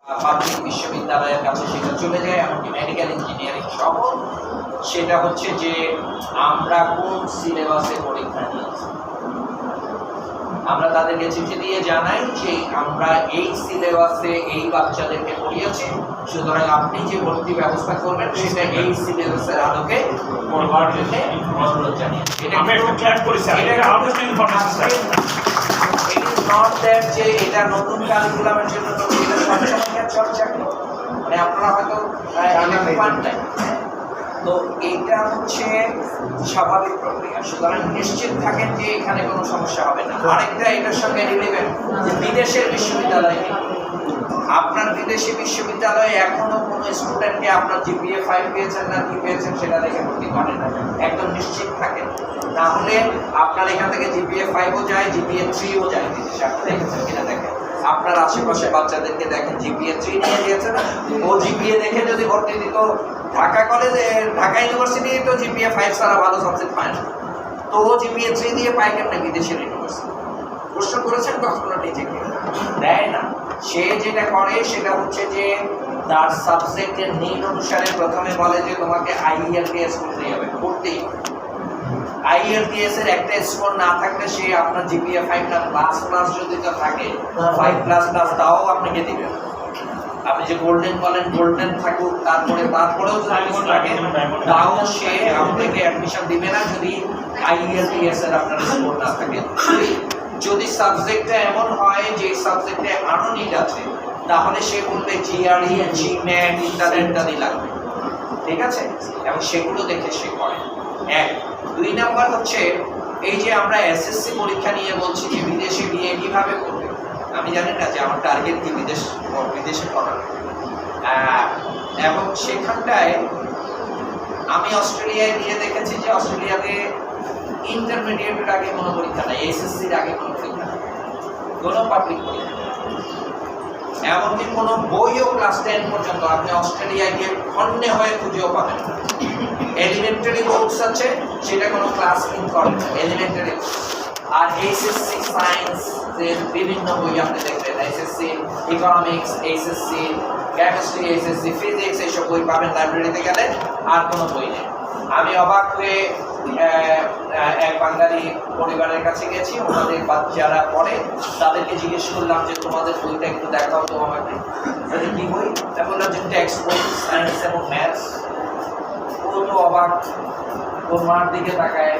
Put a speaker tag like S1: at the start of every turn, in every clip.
S1: Public বিশ্ববিদ্যালয়ের কাছে সেটা চলে যায়, এমনকি মেডিকেল ইঞ্জিনিয়ারিং সহ। সেটা হচ্ছে যে আমরা কোন সিলেবাসে পরীক্ষা নিয়েছি। আমরা তাদেরকে চিঠি দিয়ে জানাই যে আমরা এই সিলেবাসে এই বাচ্চাদেরকে পড়িয়েছি, সুতরাং আপনি যে ভর্তি ব্যবস্থা করবেন সেটা এই সিলেবাসের আলোকে করবার জন্য অনুরোধ জানিয়েছি। যে এটা নতুন কারিকুলামের জন্য চর্চা মানে আপনারা হয়তো পান নাই, তো এইটা হচ্ছে স্বাভাবিক প্রক্রিয়া। সুতরাং নিশ্চিত থাকেন যে এখানে কোনো সমস্যা হবে না। আরেকটা এটার সঙ্গে রিলেভেন্ট যে বিদেশের বিশ্ববিদ্যালয়, আপনার বিদেশি বিশ্ববিদ্যালয়ে এখনো কোনো স্টুডেন্টকে আপনার জিপিএ 5 পেয়েছেন না কি পেয়েছেন সেটা দেখে ভর্তি করেন না, একদম নিশ্চিত থাকেন। তাহলে আপনার এখান থেকে জিপিএ 5ও যায়, জিপিএ 3ও যায় বিদেশে, আপনি দেখেছেন কিনা দেখেন। আপনার আশেপাশে বাচ্চাদেরকে দেখেন জিপিএ 3 নিয়ে দিয়েছে না, ও জিপিএ দেখে যদি ভর্তি দিত ঢাকা কলেজে, ঢাকা ইউনিভার্সিটি তো জিপিএ 5 ছাড়া ভালো সাবজেক্ট পায় না, তো ও জিপিএ 3 দিয়ে পায় কেমন বিদেশের ইউনিভার্সিটি? প্রশ্ন করেছেন কখনো নিজেকে? দেয় না। সে যেটা করে সেটা হচ্ছে যে তার সাবজেক্টের নিড অনুসারে প্রথমে বলে যে তোমাকে আইএলটিএস করতে হবে, করতেই হবে। আইএলটিএস এর একটা স্কোর না থাকলে সে আপনার জিপিএ 5 না প্লাস প্লাস যদি তো থাকে 5 প্লাস প্লাস তাও আপনাকে দিবে। আপনি যে গোল্ডেন বলেন গোল্ডেন থাকুক, তারপরেও যদি থাকে তাও সে আপনাকে অ্যাডমিশন দিবে না যদি আইএলটিএস এর আপনার স্কোর না থাকে। যদি সাবজেক্টটা এমন হয় যে সাবজেক্টে আরো নিড আছে, তাহলে সে বলবে জিআরই, জিম্যাট ইত্যাদি লাগবে, ঠিক আছে? এবং সেগুলো দেখে সে করে। এক। 2 নাম্বার হচ্ছে এই যে আমরা এসএসসি পরীক্ষা নিয়ে বলছি যে বিদেশে গিয়ে কিভাবে করবে। আমি জানি না যে আমার টার্গেট কি বিদেশে করার, এবং সেখানটায় আমি অস্ট্রেলিয়ায় গিয়ে দেখেছি যে অস্ট্রেলিয়াতে ইন্টারমিডিয়েটের আগে কোনো পরীক্ষা নেই, এসএসসির আগে কোনো পরীক্ষা নেই, কোনো পাবলিক পরীক্ষা নেই। এমনকি কোনো বইও ক্লাস 10 পর্যন্ত আপনি অস্ট্রেলিয়ায় গিয়ে খন্ডে হয়ে খুঁজেও পাবেন না। এলিমেন্টারি বুকস আছে, সেটা কোনো ক্লাস ইন করে না, এলিমেন্টারি। আর এইচএসসি সায়েন্স এর বিভিন্ন বই আপনি দেখবেন, HSC economics, HSC chemistry, HSC physics, এইসব বই পাবেন লাইব্রেরিতে গেলে, আর কোনো বই নেই। আমি অবাক হয়ে এক বাঙালি পরিবারের কাছে গেছি, ওনাদের বাচ্চারা পড়ে, তাদেরকে জিজ্ঞেস করলাম যে তোমাদের বইটা একটু দেখাও তো আমাকে। কি বই? বললাম যে টেক্সট বই, সায়েন্স এবং ম্যাথস। ও তো অবাক, ওর মার দিকে তাকায়।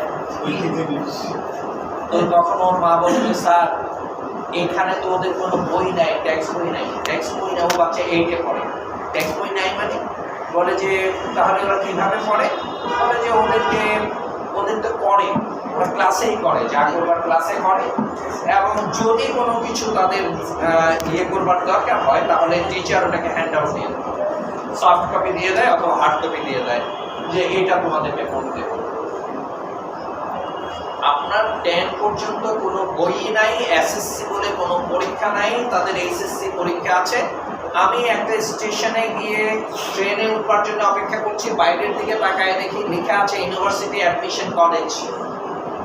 S1: তো তখন ওর মা বলবে স্যার এখানে তো ওদের কোনো বই নাই, টেক্সট বই নাই। টেক্সট বই না, ও বাচ্চা 8-এ পড়ে, টেক্সট বই নাই মানে? বলে যে তাহলে ওরা কীভাবে পড়ে? বলে যে ওদের তো করে, ওরা ক্লাসেই করে, যা করবার ক্লাসে করে, এবং যদি কোনো কিছু তাদের ইয়ে করবার দরকার হয় তাহলে টিচার ওটাকে হ্যান্ড আউট দিয়ে দেয়, সফট কপি দিয়ে দেয় অথবা হার্ড কপি দিয়ে দেয় যে এটা তোমাদেরকে পড়তে হবে। আপনার 10 পর্যন্ত কোনো বই নাই, এসএসসি বলে কোনো পরীক্ষা নাই, তাদের এইচএসসি পরীক্ষা আছে। আমি একটা স্টেশনে গিয়ে ট্রেনে উঠবার জন্য অপেক্ষা করছি, বাইরের দিকে তাকায় দেখি লেখা আছে ইউনিভার্সিটি অ্যাডমিশন কলেজ।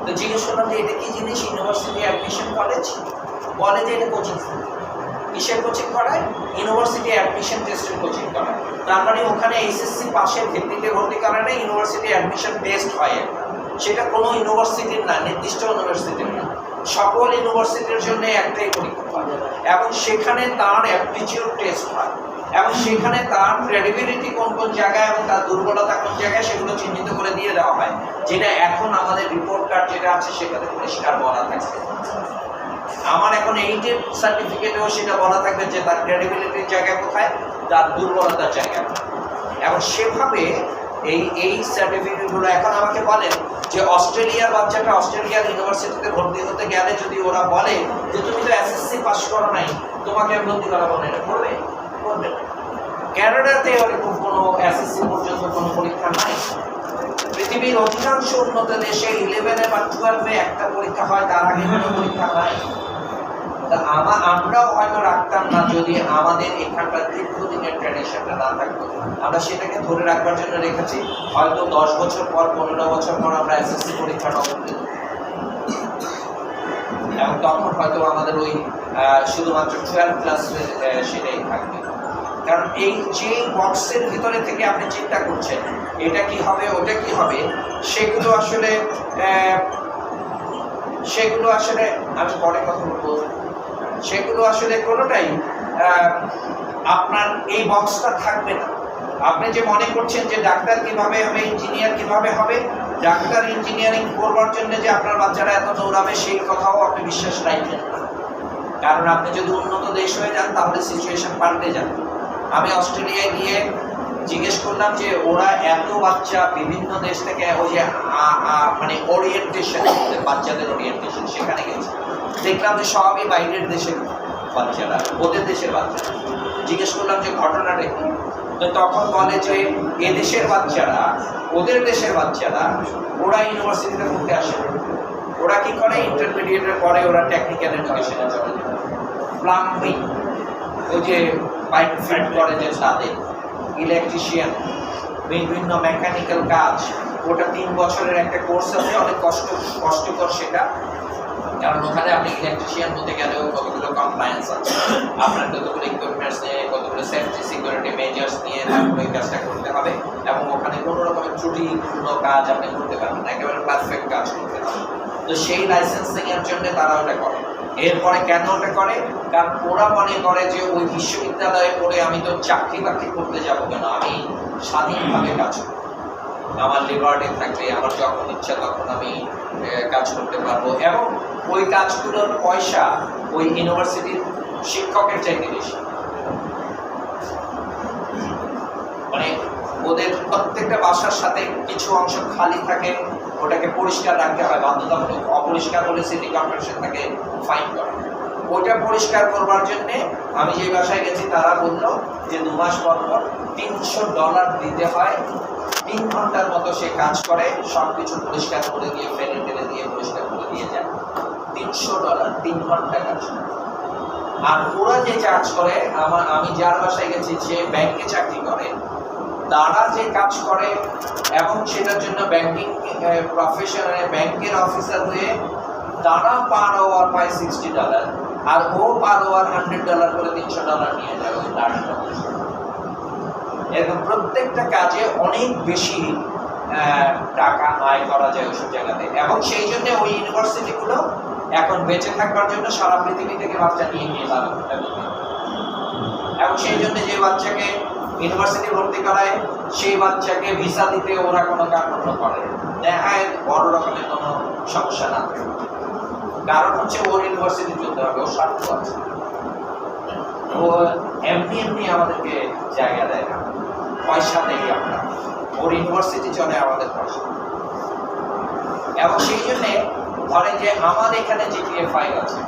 S1: তো জিজ্ঞেস করলাম যে এটা কি জিনিস ইউনিভার্সিটি অ্যাডমিশন কলেজ? বলে যে এটা কোচিং। কিসের কোচিং করায়? ইউনিভার্সিটি অ্যাডমিশন টেস্টের কোচিং করায়। তার মানে ওখানে এইচএসসি পাশের ভিত্তিতে ভর্তি করা নেই, ইউনিভার্সিটি অ্যাডমিশন টেস্ট হয় একটা। সেটা কোনো ইউনিভার্সিটির না, নির্দিষ্ট ইউনিভার্সিটির না, সকল ইউনিভার্সিটির জন্য একটাই পরীক্ষা হয়, এবং সেখানে তার অ্যাপটিটিউড টেস্ট হয়, এবং সেখানে তার ক্রেডিবিলিটি কোন কোন জায়গায় এবং তার দুর্বলতা কোন জায়গায় সেগুলো চিহ্নিত করে দিয়ে দেওয়া হয়, যেটা এখন আমাদের রিপোর্ট কার্ড যেটা আছে সেটাতে পরিষ্কার বলা থাকে। আমার এখন 8-এর সার্টিফিকেটেও সেটা বলা থাকবে যে তার ক্রেডিবিলিটির জায়গা কোথায়, তার দুর্বলতার জায়গা। এবং সেভাবে এই সার্টিফিকেটগুলো এখন আমাকে বলেন যে অস্ট্রেলিয়ার বাচ্চাটা অস্ট্রেলিয়ার ইউনিভার্সিটিতে ভর্তি হতে গেলে যদি ওরা বলে যে তুমি তো এসএসসি পাস করো নাই, তোমাকে ভর্তি করাবো না, এটা করবে? করবে না। ক্যানাডাতে ওরকম কোনো এসএসসি পর্যন্ত কোনো পরীক্ষা নাই। পৃথিবীর অধিকাংশ উন্নত দেশে 11 বা 12-এ একটা পরীক্ষা হয়, তার আগে কোনো পরীক্ষা নাই। আমরাও হয়তো রাখতাম না যদি আমাদের এখানকার দীর্ঘদিনের ট্র্যাডিশনটা না থাকতো। আমরা সেটাকে ধরে রাখবার জন্য রেখেছি, হয়তো 10 বছর পর 15 বছর পর আমরা এসএসসি পরীক্ষাটা করতে, এবং তখন হয়তো আমাদের ওই শুধুমাত্র 12 ক্লাস সেটাই থাকবে। কারণ এই যে বক্সের ভিতরে থেকে আপনি চিন্তা করছেন এটা কি হবে ওটা কি হবে, সেগুলো আসলে আমি পরে কথা বলবো, সেগুলো আসলে কোনোটাই আপনার এই বক্সটা থাকবে না। আপনি যে মনে করছেন যে ডাক্তার কিভাবে হবে, ইঞ্জিনিয়ার কিভাবে হবে, ডাক্তার ইঞ্জিনিয়ারিং করবার জন্য যে আপনার বাচ্চারা এত দৌড়াবে সেই কথাও আপনি বিশ্বাস রাখবেন না। কারণ আপনি যদি উন্নত দেশ হয়ে যান তাহলে সিচুয়েশন পাল্টে যাবে। আমি অস্ট্রেলিয়ায় গিয়ে জিজ্ঞেস করলাম যে ওরা এত বাচ্চা বিভিন্ন দেশ থেকে ওই যে মানে ওরিয়েন্টেশন, বাচ্চাদের ওরিয়েন্টেশন, সেখানে গেছে, দেখলাম যে সবই বাইরের দেশের বাচ্চারা, ওদের দেশের বাচ্চারা। জিজ্ঞেস করলাম যে ঘটনাটা কি, তো তখন বলে যে এদেশের বাচ্চারা, ওদের দেশের বাচ্চারা, ওরা ইউনিভার্সিটিতে পড়তে আসে, ওরা কি করে ইন্টারমিডিয়েটের পরে ওরা টেকনিক্যাল এডুকেশনে চলে যায়, প্লাম্বিং, ওই যে পাইপ ফিট করে যে তাদের, ইলেকট্রিশিয়ান, বিভিন্ন মেকানিক্যাল কাজ, ওটা 3 বছরের একটা কোর্স আছে, অনেক কষ্টকর সেটা। কারণ ওখানে আপনি ইলেকট্রিশিয়ান হতে গেলেও কতগুলো কমপ্লায়েন্স আছে, আপনার কতগুলো ইকুইপমেন্টস নিয়ে, কতগুলো সেফটি সিকিউরিটি মেজার্স নিয়ে ওই কাজটা করতে হবে, এবং ওখানে কোনো রকমের ত্রুটিপূর্ণ কাজ আপনি করতে পারবেন না, একেবারে পারফেক্ট কাজ করতে হবে। তো সেই লাইসেন্সিং এর জন্য তারা ওটা করে। এরপরে কেন ওটা করে? কারণ ওরা মনে করে যে ওই বিশ্ববিদ্যালয়ে পড়ে আমি তো চাকরি বাকরি করতে যাবো কেন, আমি স্বাধীনভাবে কাজ করব, আমার লিবার্টি থাকবে, আমার যখন ইচ্ছা তখন আমি কাজ করতে পারবো, এবং ওই কাজগুলোর পয়সা ওই ইউনিভার্সিটির শিক্ষকের চাইতে বেশি। মানে ওদের প্রত্যেকটা বাসার সাথে কিছু অংশ খালি থাকে, ওটাকে পরিষ্কার রাখতে হয় বাধ্যতামূলক, অপরিষ্কার হলে সিটি কর্পোরেশন তাকে ফাইন করে। ওইটা পরিষ্কার করবার জন্যে আমি যে বাসায় গেছি তারা বললো যে 2 মাস পর পর $300 দিতে হয়, 3 ঘন্টার মতো সে কাজ করে, সব কিছু পরিষ্কার করে দিয়ে ফেলে টেলে দিয়ে পরিষ্কার করে দিয়ে যায়। $300 3 ঘন্টা কাজ। আর ওরা যে চার্জ করে, আমি যার বাসায় গেছি সে ব্যাংকে চাকরি করে, তারা যে কাজ করে এবং সেটার জন্য ব্যাংকিং প্রফেশনে ব্যাংকের অফিসার হয়ে তারা পার আওয়ার পায় $60, আর ও পার আওয়ার $100 করে $300 নিয়ে যায় ওই লার্জটা। এরকম প্রত্যেকটা কাজে অনেক বেশি টাকা আয় করা যায় ওইসব জায়গাতে, এবং সেই জন্য ওই ইউনিভার্সিটিগুলো এখন বেঁচে থাকবার জন্য সারা পৃথিবী থেকে বাচ্চা নিয়ে যাবে, এবং সেই জন্য যে বাচ্চাকে ইউনিভার্সিটি ভর্তি করায় সেই বাচ্চাকে ভিসা দিতে ওরা কোনো কার্পণ্য করে, দেখায় বড় রকমের কোনো সমস্যা না থাকে। কারণ হচ্ছে ওর ইউনিভার্সিটি চলতে হবে, ওর স্বার্থ আছে, ও এমনি আমাদেরকে জায়গা দেয় না, পয়সা দেয় আমরা, ওর ইউনিভার্সিটি চলে আমাদের পয়সা। এবং সেই জন্যে ধরেন যে আমার এখানে জিপিএ 5 আছে,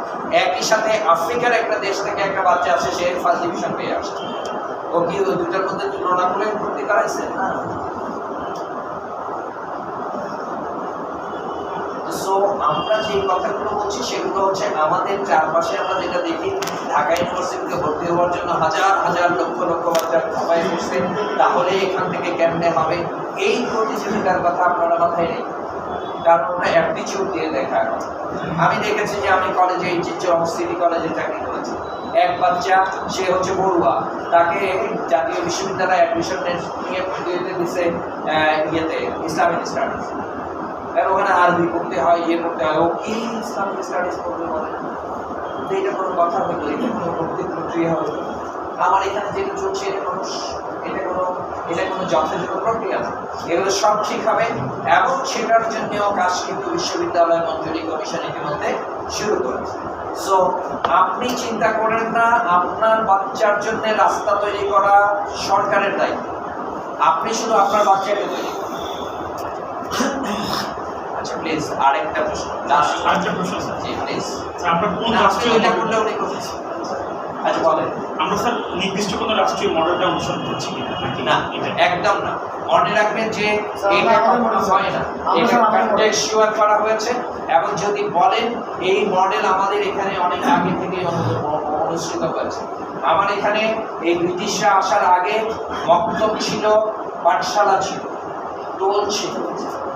S1: একই সাথে আফ্রিকার একটা দেশ থেকে একটা বাচ্চা আছে, সে ফার্স্ট ডিভিশন পেয়ে আসছে, ও কি ওই দুটার মধ্যে তুলনা করে ভর্তি করাইছে না? সো আমরা যে কথাগুলো বলছি সেগুলো হচ্ছে আমাদের চারপাশে আমরা যেটা দেখি, ঢাকা ইউনিভার্সিটিতে ভর্তি হওয়ার জন্য হাজার হাজার লক্ষ লক্ষ বাচ্চা সবাই করছে, তাহলে এখান থেকে কেমনে হবে, এই প্রতিযোগিতার কথা আপনারা মাথায় নেই, কারণ ওরা অ্যাপটিচিউড দিয়ে দেখায়। আমি দেখেছি যে আমি কলেজে সিটি কলেজে চাকরি করেছি, এক বাচ্চা সে হচ্ছে বড়ুয়া, তাকে জাতীয় বিশ্ববিদ্যালয়ে অ্যাডমিশন নিয়ে দিচ্ছে ইয়েতে ইসলামিক স্টাডিজ, ওখানে আরবি পড়তে হয়, পড়তে হয়, ও কি ইসলামিক স্টাডিজ পড়বে বলে? এটা কোনো কথা হইলো, এটা কোনো ভর্তি প্রক্রিয়া হলো? আমার এখানে যেটা চলছে এটা কোনো যথাযথ প্রক্রিয়া না, এগুলো সব ঠিক হবে, এবং সেটার জন্যও কাজ কিন্তু বিশ্ববিদ্যালয় মঞ্জুরি কমিশন ইতিমধ্যে শুরু করেছে। সো আপনি চিন্তা করেন না, আপনার বাচ্চার জন্য রাস্তা তৈরি করা সরকারের দায়িত্ব, আপনি শুধু আপনার বাচ্চাকে তৈরি করেন। আচ্ছা প্লিজ আরেকটা প্রশ্ন, আরেকটা প্রশ্ন জি প্লিজ। আমরা কোন রাষ্ট্রীয় এটা করলে উনি করতেছি? আচ্ছা বলেন। আমরা স্যার নির্দিষ্ট কোনো রাষ্ট্রীয় মডেলটা অনুসরণ করছি কিনা নাকি না? একদম না, মনে রাখবেন যে এটা কখনো হয় না, এটা কনটেক্সচুয়াল করা হয়েছে, এবং যদি বলেন এই মডেল আমাদের এখানে অনেক আগে থেকে অনুসৃত হয়েছে। আমার এখানে এই ব্রিটিশরা আসার আগে মক্তব ছিল, পাঠশালা ছিল, টোল ছিল,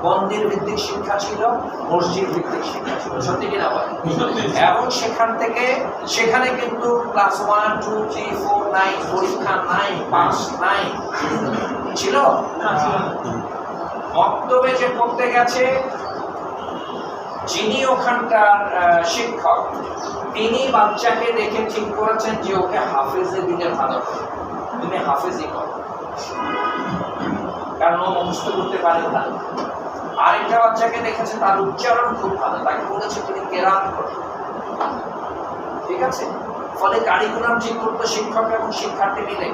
S1: মন্দির ভিত্তিক শিক্ষা ছিল, মসজিদ ভিত্তিক শিক্ষা ছিল, সত্যি কিনা বলেন? এবং সেখানে কিন্তু ক্লাস 1, 2, 3, 4, নাই, পরীক্ষা নাই, পাস নাই, ছিল মক্তবে যে পড়তে গেছে যিনি ওখানকার শিক্ষক, তিনি বাচ্চাকে দেখে ঠিক করেছেন যে ওকে হাফেজে দিলে ভালো, তুমি হাফেজি করো, কারণ ও মুখস্থ করতে পারে ভালো। আরেকটা বাচ্চাকে দেখেছে তার উচ্চারণ খুব ভালো, তাকে বলেছে তুমি কেরাত করো, ঠিক আছে। ফলে কারিকুলাম ঠিক করতো শিক্ষক এবং শিক্ষার্থী মিলে।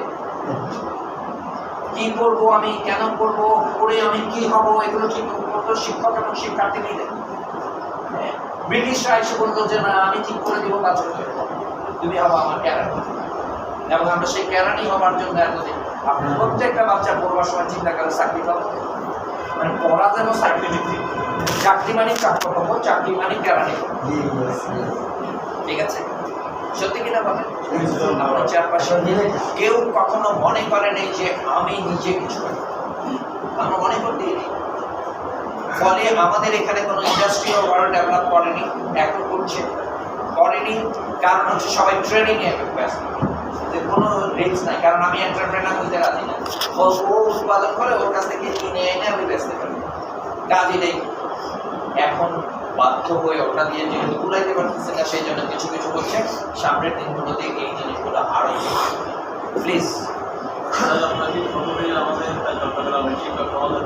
S1: কি করবো আমি, কেন করবো, করে আমি কি হব, এগুলো ঠিক করতো শিক্ষক এবং শিক্ষার্থী মিলে। ব্রিটিশরা এসে বলতো যে না আমি ঠিক করে দিব, তা চলে তুমি হবো আমার ক্যারানি, এবং আমরা সেই ক্যারানি হবার জন্য এতদিন আপনার প্রত্যেকটা বাচ্চা পড়বার সময় চিন্তা করে চাকরি পাবো, মানে পড়া যেন সাইকেলিস্টিক, চাকরি মানে চাকর হবো, চাকরি মানে ক্যারানি, ঠিক আছে। সত্যি কিনা বলেন? আপনার চারপাশে কেউ কখনো মনে করে নেই যে আমি নিজে কিছু করি, আমরা মনে করতেই নেই। ফলে আমাদের এখানে কোনো ইন্ডাস্ট্রিও বড় ডেভেলপ করেনি, এখন করছে, করেনি কারণ হচ্ছে সবাই ট্রেনিং এ ব্যস্ত, যে কোনো রিস্ক নাই। কারণ আমি এন্টারপ্রেনার হইতে রাজি না, ও উৎপাদন করে ওর কাছ থেকে কিনে এনে আমি বেচতে পারি, কাজই নেই। এখন বাধ্য হয়ে ওটা দিয়ে যেহেতু কুলাইতে পারতেছে না, সেই জন্য কিছু কিছু করছে। সামনের দিনগুলোতে এই জিনিসগুলো আরো প্লিজ
S2: আপনাকে প্রথমে আমাদের চট্টগ্রামের শিক্ষক সমাজের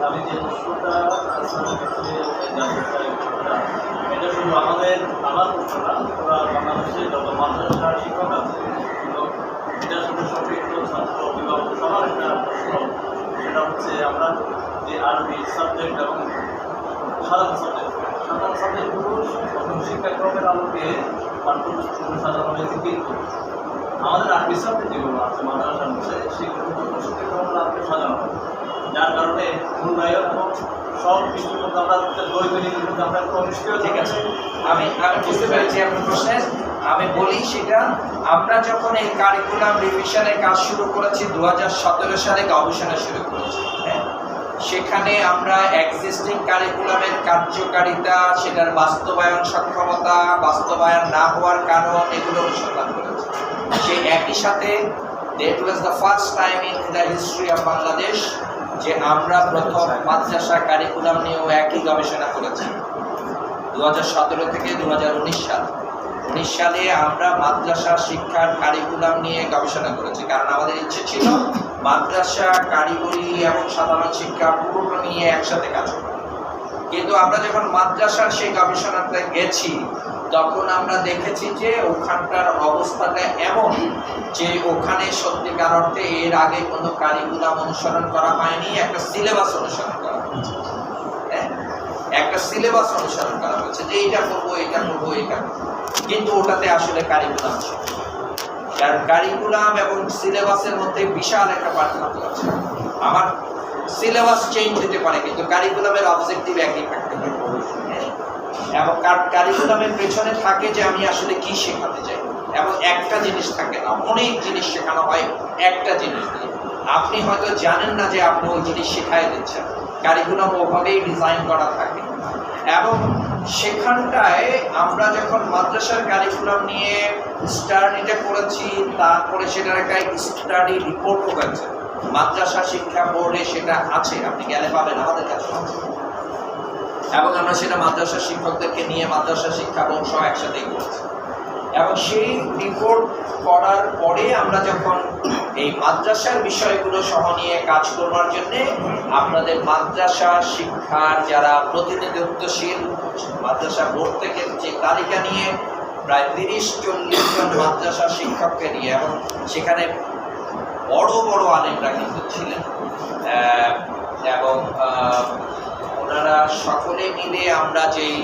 S2: আমি যে প্রশ্নটা জানতে চাই, এটা শুধু আমার প্রশ্নটা পুরো বাংলাদেশে যত মাদ্রাসার শিক্ষক আছে, এটা শুধু সম্পৃক্ত ছাত্র অভিভাবক সবার একটা প্রশ্ন। সেটা হচ্ছে আমরা যে আরবি সাবজেক্ট এবং সাধারণ সাবজেক্টগুলো প্রথম শিক্ষাক্রমের আলোকে পাঠ্যপুস্তক সাজানো হয়েছে, কিন্তু আমাদের আরবি সাবজেক্ট যেগুলো আছে মাদ্রাসার মধ্যে সেগুলো শিক্ষাক্রমের আলোকে সাজানো হয়, যার কারণে মূল্যায়ন এবং সব কিছুর মধ্যে আমরা দৈনিকের মধ্যে আমরা একটু অনিষ্ক্রিয়।
S1: ঠিক আছে, আমি বুঝতে পেরেছি আপনার প্রশ্নের। আমি বলি সেটা, আমরা যখন এই কারিকুলাম রিভিশনের কাজ শুরু করেছি 2017 সালে গবেষণা শুরু করেছি, হ্যাঁ, সেখানে আমরা এক্সিস্টিং কারিকুলামের কার্যকারিতা, সেটার বাস্তবায়ন সক্ষমতা, বাস্তবায়ন না হওয়ার কারণ, এগুলো অনুসন্ধান করেছি। সেই একই সাথে that was the first time in the history of Bangladesh যে আমরা প্রথম মাদ্রাসা কারিকুলাম নিয়েও একই গবেষণা করেছি 2017 থেকে 2019 সাল। 19 সালে আমরা মাদ্রাসা শিক্ষার কারিকুলাম নিয়ে গবেষণা করেছি, কারণ আমাদের ইচ্ছে ছিল মাদ্রাসা, কারিগরি এবং সাধারণ শিক্ষা পুরোটা নিয়ে একসাথে কাজ করা। কিন্তু আমরা যখন মাদ্রাসার সেই গবেষণাতে গেছি, তখন আমরা দেখেছি যে ওখানকার অবস্থাটা এমন যে ওখানে সত্যিকার অর্থে এর আগে কোনো কারিকুলাম অনুসরণ করা হয়নি, একটা সিলেবাস অনুসরণ করা হয়েছে। একটা সিলেবাস অনুসরণ করা হয়েছে যে এইটা করবো, এটা করবো, এটা, কিন্তু ওটাতে আসলে কারিকুলাম ছিল। কারণ কারিকুলাম এবং সিলেবাসের মধ্যে বিশাল একটা পার্থক্য আছে। আমার সিলেবাস চেঞ্জ হতে পারে, কিন্তু কারিকুলামের অবজেক্টিভ একই থাকতে পারে। এবং কারিকুলামের পেছনে থাকে যে আমি আসলে কি শেখাতে চাই, এবং একটা জিনিস থাকে না, অনেক জিনিস শেখানো হয় একটা জিনিস দিয়ে। আপনি হয়তো জানেন না যে আপনি ওই জিনিস শেখাই দিচ্ছেন, কারিকুলাম ওভাবেই ডিজাইন করা থাকে। এবং সেখানটায় আমরা যখন মাদ্রাসার কারিকুলাম নিয়ে স্টাডিটা করেছি, তারপরে সেটার একটা স্টাডি রিপোর্টও হয়েছে, মাদ্রাসা শিক্ষা বোর্ডে সেটা আছে, আপনি গেলে পাবেন, আমাদের কাছে আছে। এবং আমরা সেটা মাদ্রাসা শিক্ষকদেরকে নিয়ে মাদ্রাসা শিক্ষা বোর্ড সহ একসাথেই করেছি। এবং সেই রিপোর্ট করার পরে আমরা যখন এই মাদ্রাসার বিষয়গুলো সহ নিয়ে কাজ করবার জন্যে আপনাদের মাদ্রাসা শিক্ষার যারা প্রতিনিধিত্বশীল মাদ্রাসা বোর্ড থেকে যে তালিকা নিয়ে প্রায় 30-40 জন মাদ্রাসা শিক্ষককে নিয়ে, এবং সেখানে বড় বড় আলেমরা কিন্তু ছিলেন, এবং ওনারা সকলে মিলে আমরা যেই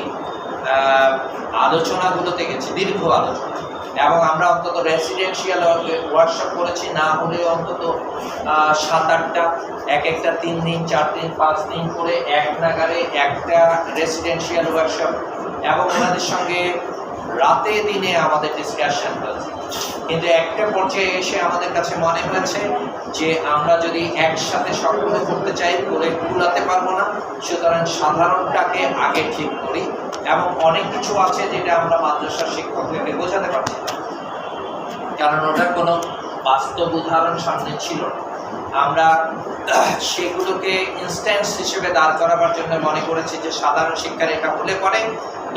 S1: আলোচনাগুলোতে গেছি, দীর্ঘ আলোচনা, এবং আমরা অন্তত রেসিডেন্সিয়াল ওয়ার্কশপ করেছি, না হলে অন্তত 7-8টা, এক একটা 3 দিন 4 দিন 5 দিন করে এক নাগারে একটা রেসিডেন্সিয়াল ওয়ার্কশপ, এবং ওনাদের সঙ্গে রাতে দিনে আমাদের ডিসকাশন হয়েছে, কিন্তু একটা পর্যায়ে এসে আমাদের কাছে মনে হয়েছে যে আমরা যদি একসাথে সকলে করতে চাই করে কুলাতে পারবো না, সুতরাং সাধারণটাকে আগে ঠিক করি। এবং অনেক কিছু আছে যেটা আমরা মাদ্রাসার শিক্ষকদেরকে বোঝাতে পারছি না, কারণ ওটার কোনো বাস্তব উদাহরণ সামনে ছিল না। আমরা সেগুলোকে ইনস্ট্যান্স হিসেবে দাঁড় করাবার জন্য মনে করেছি যে সাধারণ শিক্ষার এটা হলে পরে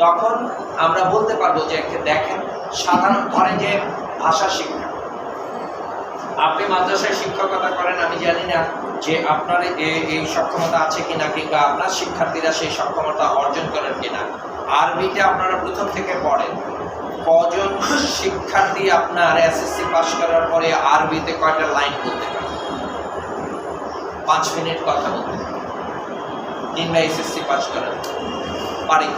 S1: তখন আমরা বলতে পারবো যে দেখেন, সাধারণ ধরেন যে ভাষা শিক্ষা, আপনি মাদ্রাসায় শিক্ষকতা করেন, আমি জানি না যে আপনার এই সক্ষমতা আছে কিনা, কিংবা আপনার শিক্ষার্থীরা সেই সক্ষমতা অর্জন করেন কিনা। আরবিতে আপনারা প্রথম থেকে পড়েন, কজন শিক্ষার্থী আপনার এসএসসি পাস করার পরে আরবিতে কয়টা লাইন বলতে পারে? 5 মিনিট কথা বলতে কিংবা এসএসসি পাস করার পারি।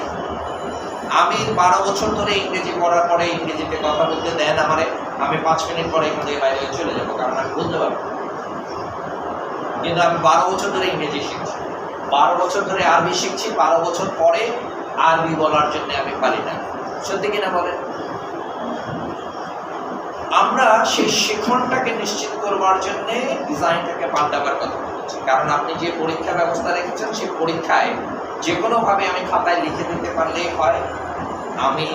S1: আমি 12 বছর ধরে ইংরেজি পড়ার পরে ইংরেজিতে কথা বলতে দেন আমারে, আমি 5 মিনিট পরে এখান থেকে বাইরে চলে যাবো, কারণ আমি বলতে পারবো। কিন্তু আমি 12 বছর ধরে ইংরেজি শিখছি, 12 বছর ধরে আরবি শিখছি, 12 বছর পরে আরবি বলার জন্য আমি পারি না। সত্যি কিনা বলেন? আমরা সেই শিখনটাকে নিশ্চিত করবার জন্যে ডিজাইনটাকে পাল্টাবার কথা বলছি। কারণ আপনি যে পরীক্ষা ব্যবস্থা রেখেছেন, সেই পরীক্ষায় যে কোনোভাবে আমি খাতায় লিখে দিতে পারলেই হয়, আমি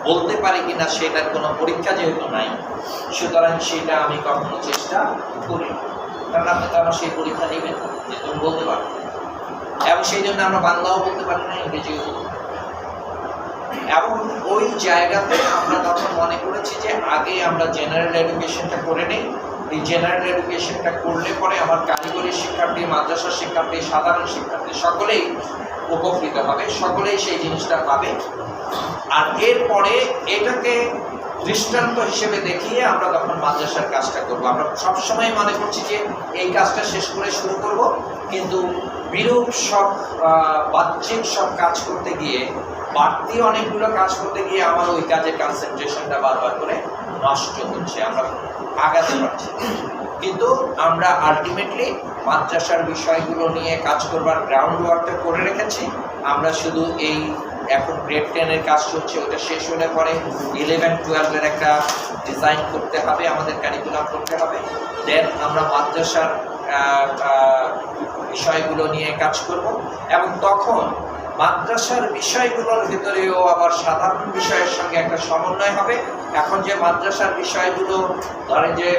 S1: বলতে পারি কিনা সেটার কোনো পরীক্ষা যেহেতু নাই, সুতরাং সেটা আমি কখনো চেষ্টা করি না। কারণ আপনি তো আমার সেই পরীক্ষা নেবেন যে তুমি বলতে পারো, এবং সেই জন্য আমরা বাংলাও বলতে পারি না, ইংরেজিও বলতে পারি। এবং ওই জায়গাতে আমরা তখন মনে করেছি যে আগে আমরা জেনারেল এডুকেশনটা করে নিই। এই জেনারেল এডুকেশনটা করলে পরে আমার কারিগরি শিক্ষার্থী, মাদ্রাসা শিক্ষার্থী, সাধারণ শিক্ষার্থী সকলেই উপকৃত হবে, সকলেই সেই জিনিসটা পাবে। আর এরপরে এটাকে দৃষ্টান্ত হিসেবে দেখিয়ে আমরা তখন মাদ্রাসার কাজটা করব। আমরা সবসময় মনে করছি যে এই কাজটা শেষ করে শুরু করব, কিন্তু বিরূপ সব বাহ্যিক সব কাজ করতে গিয়ে, বাড়তি অনেকগুলো কাজ করতে গিয়ে আমার ওই কাজের কনসেন্ট্রেশনটা বারবার করে নষ্ট হচ্ছে, আমরা আগাতে পারছি। কিন্তু আমরা আলটিমেটলি মাদ্রাসার বিষয়গুলো নিয়ে কাজ করবার গ্রাউন্ড ওয়ার্কটা করে রেখেছি। আমরা শুধু এই এখন গ্রেড 10-এর কাজ চলছে, ওটা শেষ হলে পরে 11-12-এর একটা ডিজাইন করতে হবে, আমাদের কারিকুলাম করতে হবে। দেন আমরা মাদ্রাসার বিষয়গুলো নিয়ে কাজ করব, এবং তখন মাদ্রাসার বিষয়গুলোর ভিতরেও আবার সাধারণ বিষয়ের সঙ্গে একটা সমন্বয় হবে। এখন যে মাদ্রাসার বিষয়গুলো ধরেন যে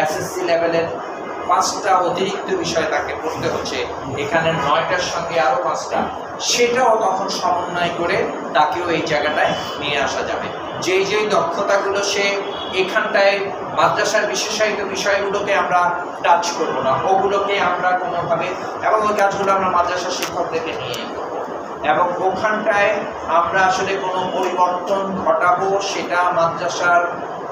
S1: এসএসসি লেভেলের 5টা অতিরিক্ত বিষয় তাকে পড়তে হচ্ছে, এখানে 9টার সঙ্গে আরও 5টা, সেটাও তখন সমন্বয় করে তাকেও এই জায়গাটায় নিয়ে আসা যাবে। যেই যেই দক্ষতাগুলো সে এখানটায় মাদ্রাসার বিশেষায়িত বিষয়গুলোকে আমরা টাচ করব না, ওগুলোকে আমরা কোনোভাবে, এবং ওই কাজগুলো আমরা মাদ্রাসার শিক্ষকদেরকে নিয়েই করব। এবং ওখানটায় আমরা আসলে কোনো পরিবর্তন ঘটাবো সেটা মাদ্রাসার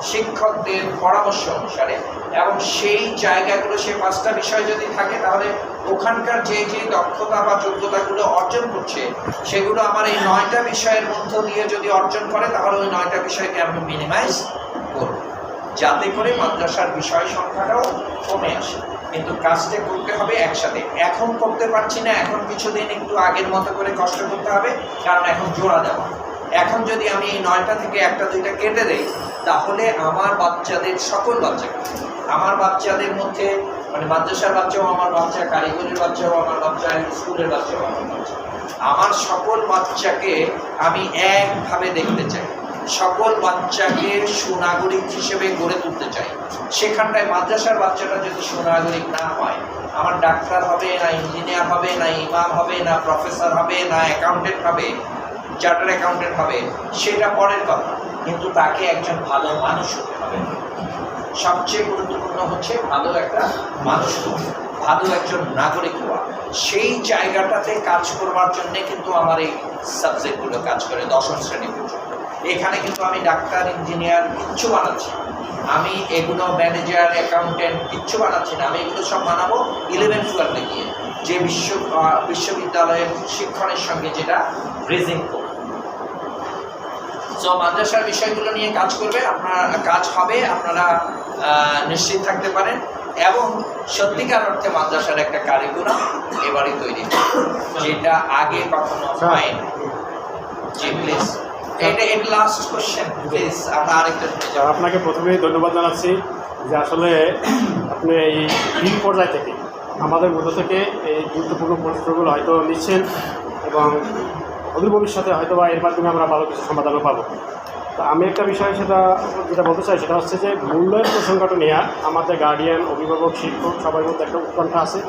S1: শিক্ষকদের পরামর্শ অনুসারে, এবং সেই জায়গাগুলো, সেই 5টা বিষয় যদি থাকে, তাহলে ওখানকার যে যে দক্ষতা বা যোগ্যতাগুলো অর্জন করছে সেগুলো আমার এই 9টা বিষয়ের মধ্য দিয়ে যদি অর্জন করে, তাহলে ওই 9টা বিষয়কে আমি মিনিমাইজ করব, যাতে করে মাদ্রাসার বিষয় সংখ্যাটাও কমে আসে। কিন্তু কাজটা করতে হবে একসাথে। এখন করতে পারছি না, এখন কিছুদিন একটু আগের মতো করে কষ্ট করতে হবে, কারণ এখন জোড়া দেওয়া। এখন যদি আমি এই 9টা থেকে 1টা-2টা কেটে দেই, তাহলে আমার বাচ্চাদের, সকল বাচ্চাকে, আমার বাচ্চাদের মধ্যে, মানে মাদ্রাসার বাচ্চাও আমার বাচ্চা, কারিগরির বাচ্চাও আমার বাচ্চা, স্কুলের বাচ্চাও আমার বাচ্চা, আমার সকল বাচ্চাকে আমি একভাবে দেখতে চাই, সকল বাচ্চাকে সুনাগরিক হিসেবে গড়ে তুলতে চাই। সেখানটায় মাদ্রাসার বাচ্চাটা যদি সুনাগরিক না হয়, আমার ডাক্তার হবে না, ইঞ্জিনিয়ার হবে না, ইমাম হবে না, প্রফেসর হবে না, অ্যাকাউন্টেন্ট হবে, চার্টার অ্যাকাউন্টেন্ট হবে, সেটা পরের কথা, কিন্তু তাকে একজন ভালো মানুষ হতে হবে। সবচেয়ে গুরুত্বপূর্ণ হচ্ছে ভালো একটা মানুষ হওয়া, ভালো একজন নাগরিক হওয়া। সেই জায়গাটাতে কাজ করবার জন্যে কিন্তু আমার এই সাবজেক্টগুলো কাজ করে 10ম শ্রেণী পর্যন্ত। এখানে কিন্তু আমি ডাক্তার, ইঞ্জিনিয়ার কিচ্ছু বানাচ্ছি না, আমি এগুলো ম্যানেজার, অ্যাকাউন্টেন্ট কিচ্ছু বানাচ্ছি না। আমি এগুলো সব বানাবো 11-12-এ গিয়ে, যে বিশ্ববিদ্যালয়ের শিক্ষণের সঙ্গে যেটা ব্রিজিং করবে। সো মাদ্রাসার বিষয়গুলো নিয়ে কাজ করবে, আপনার কাজ হবে, আপনারা নিশ্চিত থাকতে পারেন। এবং সত্যিকার অর্থে মাদ্রাসার একটা কারিকুলাম এবারই তৈরি, যেটা আগে কখনো হয়নি। জি প্লিজ। এটা লাস্ট কোশ্চেন প্লিজ, আমরা আরেকটা
S3: আপনাকে প্রথমেই ধন্যবাদ জানাচ্ছি যে আসলে আপনি এই ফিল্ড পর্যায় থেকে আমাদের মধ্য থেকে এই গুরুত্বপূর্ণ প্রশ্নগুলো হয়তো নিচ্ছেন এবং অদূর ভবিষ্যতে হয়তো বা এর মাধ্যমে আমরা ভালো কিছু সমাধানও পাবো। তো আমি একটা বিষয় যেটা বলতে চাই সেটা হচ্ছে যে মূল্যায়ন প্রসঙ্গটা নিয়ে আমাদের গার্ডিয়ান, অভিভাবক, শিক্ষক সবার মধ্যে একটা উৎকণ্ঠা আছে।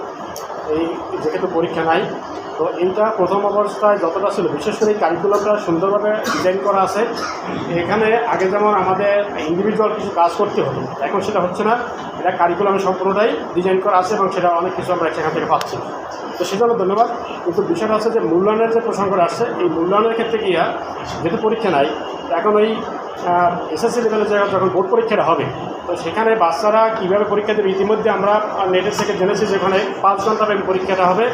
S3: এই যেহেতু পরীক্ষা নাই, তো এইটা প্রথম অবস্থায় যতটা ছিল, বিশেষ করে এই কারিকুলামটা সুন্দরভাবে ডিজাইন করা আছে। এখানে আগে যেমন আমাদের ইন্ডিভিজুয়াল কিছু কাজ করতে হতো, এখন সেটা হচ্ছে না। এটা কারিকুলামে সম্পূর্ণটাই ডিজাইন করা আছে এবং সেটা অনেক কিছু আমরা সেখান থেকে পাচ্ছি। তো সেজন্য ধন্যবাদ। কিন্তু বিষয়টা হচ্ছে যে মূল্যায়নের যে প্রসঙ্গটা আসছে, এই মূল্যায়নের ক্ষেত্রে গিয়া যেহেতু পরীক্ষা নাই, এখন ওই এসএসসি লেভেলে যখন বোর্ড পরীক্ষাটা হবে, তো সেখানে বাচ্চারা কীভাবে পরীক্ষা দেবে ইতিমধ্যে আমরা নেটের থেকে জেনেছি যে ওখানে 5 ঘন্টা ব্যাপী পরীক্ষাটা হবে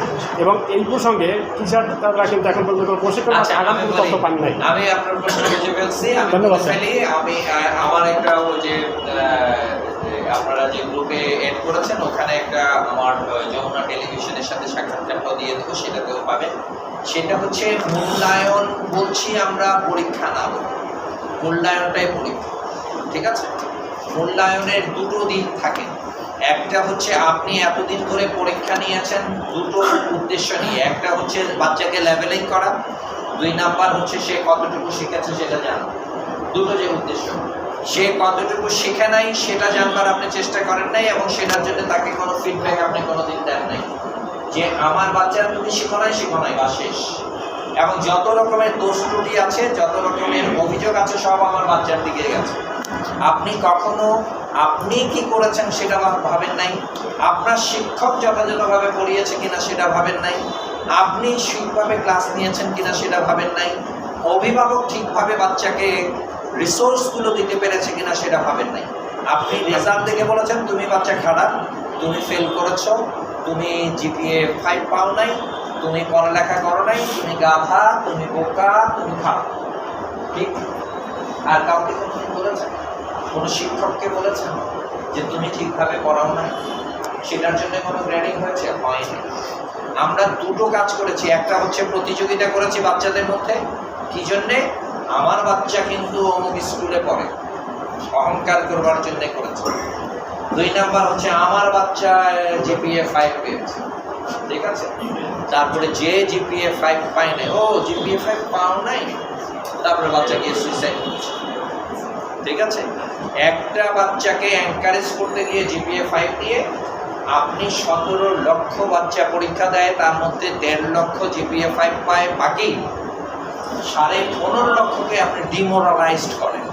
S3: এবং এই প্রসঙ্গে টিচাররা কিন্তু এখন পর্যন্ত প্রশিক্ষণ আগাম তথ্য পান নাই।
S1: আমি আপনার প্রশ্ন বুঝে ফেলছি।
S3: ধন্যবাদ স্যার।
S1: আমি আমার একটা ওই যে আপনারা যে গ্রুপে এড করেছেন ওখানে একটা আমার যমুনা টেলিভিশনের সাথে সাক্ষাৎকারটা দিয়ে দেবো, সেটাতেও পাবেন। সেটা হচ্ছে মূল্যায়ন বলছি আমরা, পরীক্ষা না বলি, মূল্যায়নটাই পরীক্ষা। ঠিক আছে? মূল্যায়নের দুটো দিক থাকে। একটা হচ্ছে আপনি এতদিন ধরে পরীক্ষা নিয়েছেন দুটো উদ্দেশ্য নিয়ে, একটা হচ্ছে বাচ্চাকে লেভেলিং করা, 2 নাম্বার হচ্ছে সে কতটুকু শিখেছে সেটা জানা। দুটো যে উদ্দেশ্য, সে কতটুকু শিখে নাই সেটা জানবার আপনি চেষ্টা করেন নাই এবং সেটার জন্য তাকে কোনো ফিডব্যাক আপনি কোনোদিন দেন নাই যে আমার বাচ্চারা তুমি শিখো নাই বা শেষ। এবং যত রকমের দোষ ত্রুটি আছে, যত রকমের অভিযোগ আছে, সব আমার বাচ্চার দিকে গেছে। আপনি কি করেছেন সেটা ভাবেন নাই, আপনার শিক্ষক যথাযথভাবে পড়িয়েছে কিনা সেটা ভাবেন নাই, আপনি ঠিকভাবে ক্লাস নিয়েছেন কিনা সেটা ভাবেন নাই, অভিভাবক ঠিকভাবে বাচ্চাকে রিসোর্সগুলো দিতে পেরেছে কিনা সেটা ভাবেন নাই। আপনি রেজাল্ট দেখে বলেছেন তুমি বাচ্চা খারাপ, তুমি ফেল করেছো, তুমি জিপিএ 5 পাও নাই, তুমি পড়ালেখা করো নাই, তুমি গাধা, তুমি বোকা, তুমি খারাপ। ঠিক? আর কাউকে কোনোদিন বলেছেন? কোনো শিক্ষককে বলেছেন যে তুমি ঠিকভাবে পড়াও নাই? সেটার জন্য কোনো গ্রেডিং হয়েছে? হয়নি। আমরা দুটো কাজ করেছি। একটা হচ্ছে প্রতিযোগিতা করেছি বাচ্চাদের মধ্যে। কি জন্যে? আমার বাচ্চা কিন্তু অমুক স্কুলে পড়ে, অহংকার করবার জন্য করেছে। 2 নাম্বার হচ্ছে আমার বাচ্চা জিপিএ 5 পেয়েছে। ঠিক আছে? তারপরে যে জিপিএ 5 পায় নাই, ও জিপিএ 5 পাও নাই, তারপরে বাচ্চা গিয়ে সুইসাইড করছে। ঠিক আছে? একটা বাচ্চাকে এনকারেজ করতে গিয়ে জিপিএ 5 দিয়ে আপনি 17 লক্ষ বাচ্চা পরীক্ষা দেয়, তার মধ্যে 1.5 লক্ষ জিপিএ 5 পায়, বাকি 15.5 লক্ষকে আপনি ডিমোরালাইজড করেন,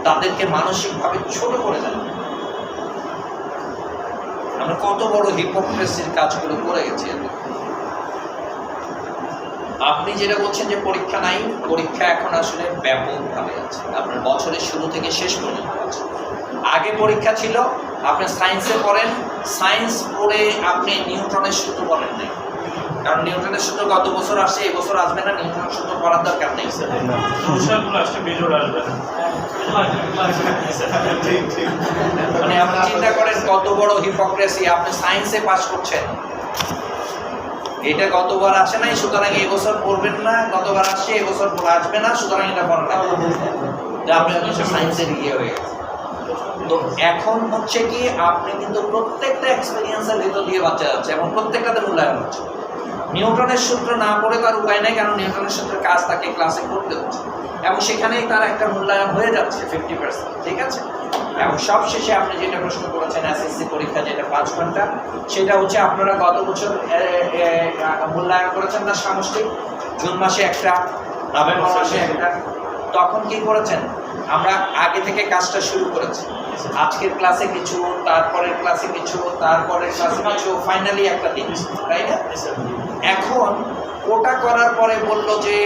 S1: তাদেরকে মানসিকভাবে ছোট করে দেন। আমরা কত বড় হিপোক্রেসির কাজগুলো করে গেছি। আপনি যেটা বলছেন যে পরীক্ষা নাই, পরীক্ষা এখন আসলে ব্যাপকভাবে আছে, আপনার বছরের শুরু থেকে শেষ পর্যন্ত আছে। আগে পরীক্ষা ছিল, আপনি সায়েন্সে পড়েন, সায়েন্স পড়ে আপনি নিউটনের সূত্র পড়েন নাই, কারণ নিউটনের সূত্র গত বছর আসছে, এই বছর আসবে না, নিউটনের সূত্র পড়ার দরকার নেই। মানে আপনি চিন্তা করেন কত বড় হিপোক্রেসি। আপনি সায়েন্সে পাস করছেন, এটা গতবার আসে নাই, সুতরাং এই বছর পড়বেন না, গতবার আসছে এই বছর আসবে না, সুতরাং এটা পড়া না, আপনি হচ্ছে সায়েন্সের ইয়ে হয়ে গেছে। তো এখন হচ্ছে কি, আপনি কিন্তু প্রত্যেকটা এক্সপেরিয়েন্সের ভিতর দিয়ে বাচ্চা যাচ্ছে এবং প্রত্যেকটাতে মূল্যায়ন হচ্ছে। নিউটনের সূত্র না পড়ে তার উপায় নেই, কারণ নিউটনের সূত্রের কাজ তাকে ক্লাসে করতে হচ্ছে এবং সেখানেই তার একটা মূল্যায়ন হয়ে যাচ্ছে 50%। ঠিক আছে? এবং সবশেষে আপনি যেটা প্রশ্ন করেছেন এসএসসি পরীক্ষা যেটা 5 ঘন্টা, সেটা হচ্ছে আপনারা গত বছর মূল্যায়ন করেছেন না সামষ্টিক, জুন মাসে একটা, নভেম্বর মাসে একটা। তখন কি করেছেন? আমরা আগে থেকে কাজটা শুরু করেছি। আজকের ক্লাসে কিছু, তারপরের ক্লাসে কিছু, তারপরের ক্লাসে কিছু, ফাইনালি একটা দিন, তাই না? এখন ওটা করার পরে বললো যে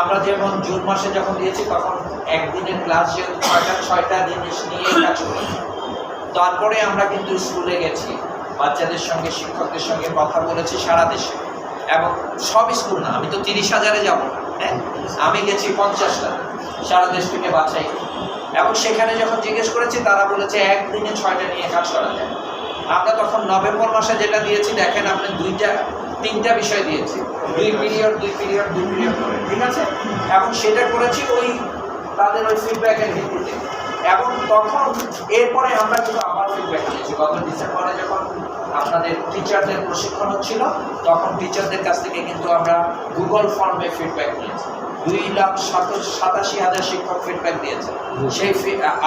S1: আমরা যেমন জুন মাসে যখন দিয়েছি তখন একদিনের ক্লাস যেহেতু 6টা জিনিস নিয়ে কাজ করেছি। তারপরে আমরা কিন্তু স্কুলে গেছি, বাচ্চাদের সঙ্গে, শিক্ষকদের সঙ্গে কথা বলেছি সারা দেশে, এবং সব স্কুল না, আমি তো 30,000-এ যাব না, হ্যাঁ, আমি গেছি 50টা সারা দেশ থেকে বাছাই। এবং সেখানে যখন জিজ্ঞেস করেছি তারা বলেছে একদিনে 6টা নিয়ে কাজ করা যায়। আমরা তখন নভেম্বর মাসে যেটা দিয়েছি, দেখেন আপনি 3টা বিষয় দিয়েছি, 2 পিরিয়ড করে, ঠিক আছে। এবং সেটা করেছি ওই তাদের ওই ফিডব্যাকের ভিত্তিতে। এবং তখন এরপরে আমরা কিন্তু আবার ফিডব্যাক নিয়েছি। গত ডিসেম্বরে যখন আপনাদের টিচারদের প্রশিক্ষণ হচ্ছিল, তখন টিচারদের কাছ থেকে কিন্তু আমরা গুগল ফর্মে ফিডব্যাক নিয়েছি। 2,87,000 শিক্ষক ফিডব্যাক দিয়েছে। সেই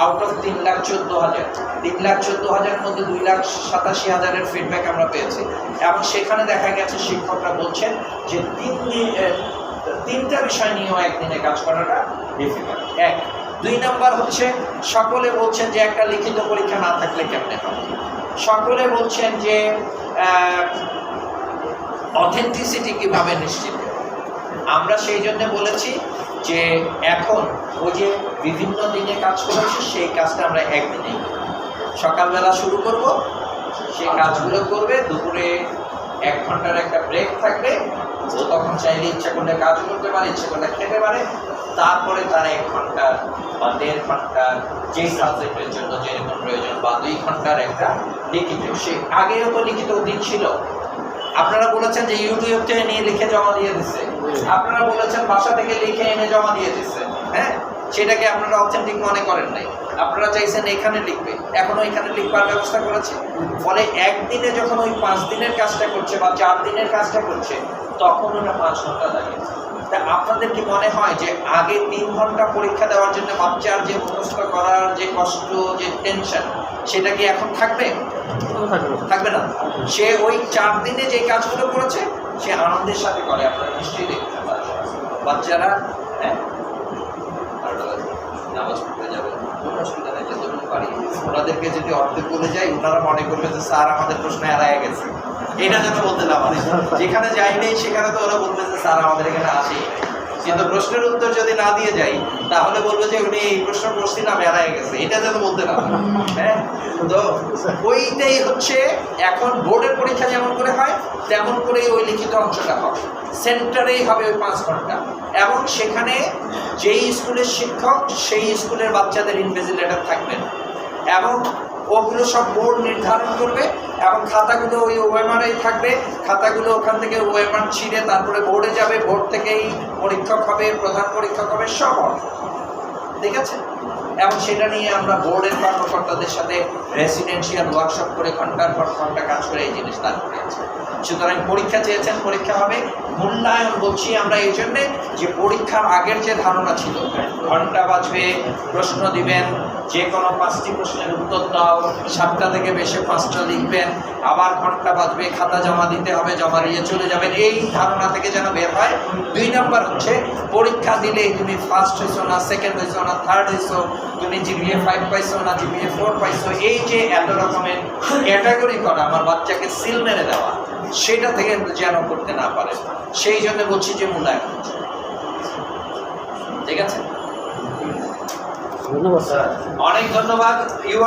S1: আউট অফ 3,14,000, 3,14,000-এর মধ্যে 2,87,000-এর ফিডব্যাক আমরা পেয়েছি। এবং সেখানে দেখা গেছে শিক্ষকরা বলছেন যে 3টা বিষয় নিয়েও একদিনে কাজ করাটা ডিফিকাল্ট। 1, 2 নাম্বার হচ্ছে সকলে বলছেন যে একটা লিখিত পরীক্ষা না থাকলে কেমনে হবে। সকলে বলছেন যে অথেন্টিসিটি কিভাবে নিশ্চিত। আমরা সেই জন্য বলেছি যে এখন ওই যে বিভিন্ন দিনে কাজ করেছি সেই কাজটা আমরা একদিনেই সকালবেলা শুরু করব, সেই কাজগুলো করবে, দুপুরে 1 ঘন্টার একটা ব্রেক থাকবে, ও তখন চাইলে ইচ্ছা করলে কাজ করতে পারে, ইচ্ছা করলে খেতে পারে। তারপরে তারা 1 ঘন্টা বা 1.5 ঘন্টার যেই সাবজেক্টের জন্য যেরকম প্রয়োজন, বা 2 ঘন্টার একটা লিখিত, সে আগেও তো লিখিত দিন ছিল। আপনারা বলেছেন যে ইউটিউব থেকে নিয়ে লিখে জমা দিয়ে দিচ্ছে, আপনারা বলেছেন বাসা থেকে লিখে এনে জমা দিয়ে দিচ্ছে, হ্যাঁ, সেটাকে আপনারা অথেন্টিক মনে করেন নাই। আপনারা চাইছেন এখানে লিখবে, এখনো এখানে লিখবার ব্যবস্থা করেছে। ফলে একদিনে যখন ওই 5 দিনের কাজটা করছে বা 4 দিনের কাজটা করছে, তখন ওটা 5 ঘন্টা লাগে। তা আপনাদের কি মনে হয় যে আগে 3 ঘন্টা পরীক্ষা দেওয়ার জন্য বাচ্চার যে মুখস্থ করার যে কষ্ট, যে টেনশন, সেটা কি এখন থাকবে? থাকবে না। সে ওই 4 দিনে যে কাজগুলো করেছে সে আনন্দের সাথে করে। আপনারা নিশ্চয়ই দেখতে পারেন বাচ্চারা, হ্যাঁ, নামাজ পড়তে যাবে, কোনো অসুবিধা নেই, যতটুকু পারি। ওনাদেরকে যদি অর্ধেক বলে যাই, ওনারা মনে করবে যে স্যার আমাদের প্রশ্ন এড়ায় গেছে, এটা যেন বলতে না পারে। যেখানে যাই নেই সেখানে তো ওরা বলবে যে স্যার আমাদের এখানে আসেই নাই। কিন্তু প্রশ্নের উত্তর যদি না দিয়ে যাই, তাহলে বলবে যে উনি এই প্রশ্ন করছিলাম এড়ায় গেছে, এটা যেন বলতে না পারে। হ্যাঁ, তো ওইটাই হচ্ছে এখন বোর্ডের পরীক্ষা যেমন করে হয় তেমন করেই ওই লিখিত অংশটা হবে, সেন্টারেই হবে ওই 5 ঘন্টা। এবং সেখানে যেই স্কুলের শিক্ষক সেই স্কুলের বাচ্চাদের ইনভিজিলেটর থাকবেন, এবং ওগুলো সব বোর্ড নির্ধারণ করবে। এবং খাতাগুলো ওই ওএমআরই থাকবে, খাতাগুলো ওখান থেকে ওএমআর ছিঁড়ে তারপরে বোর্ডে যাবে, বোর্ড থেকেই পরীক্ষক হবে, প্রধান পরীক্ষক হবে, সব হবে, ঠিক আছে। এবং সেটা নিয়ে আমরা বোর্ডের কর্মকর্তাদের সাথে রেসিডেন্সিয়াল ওয়ার্কশপ করে ঘন্টার পর ঘন্টা কাজ করে এই জিনিস দান করেছি। সুতরাং পরীক্ষা চেয়েছেন, পরীক্ষা হবে। মূল্যায়ন বলছি আমরা এই জন্যে যে পরীক্ষার আগের যে ধারণা ছিল, ঘন্টা বাজবে, প্রশ্ন দিবেন, যে কোনো 5টি প্রশ্নের উত্তর দাও, 7টা থেকে বেশি 5টা লিখবেন, আবার ঘন্টা বাজবে, খাতা জমা দিতে হবে, জমা দিয়ে চলে যাবেন, এই ধারণা থেকে যেন বের হয়। 2 নম্বর হচ্ছে পরীক্ষা দিলেই তুমি ফার্স্ট হয়েছো না, সেকেন্ড হয়েছো না, থার্ড হয়েছো, তুমি জিপিএ 5 পাইছো না জিপিএ 4 পাইছো, এই যে এত রকমের ক্যাটাগরি করা আমার বাচ্চাকে সিল মেরে দেওয়া, সেটা থেকে যেন করতে না পারে, সেই জন্য বলছি যে মূল্যায়ন। ঠিক আছে,
S3: ধন্যবাদ স্যার,
S1: অনেক ধন্যবাদ। ইউ আর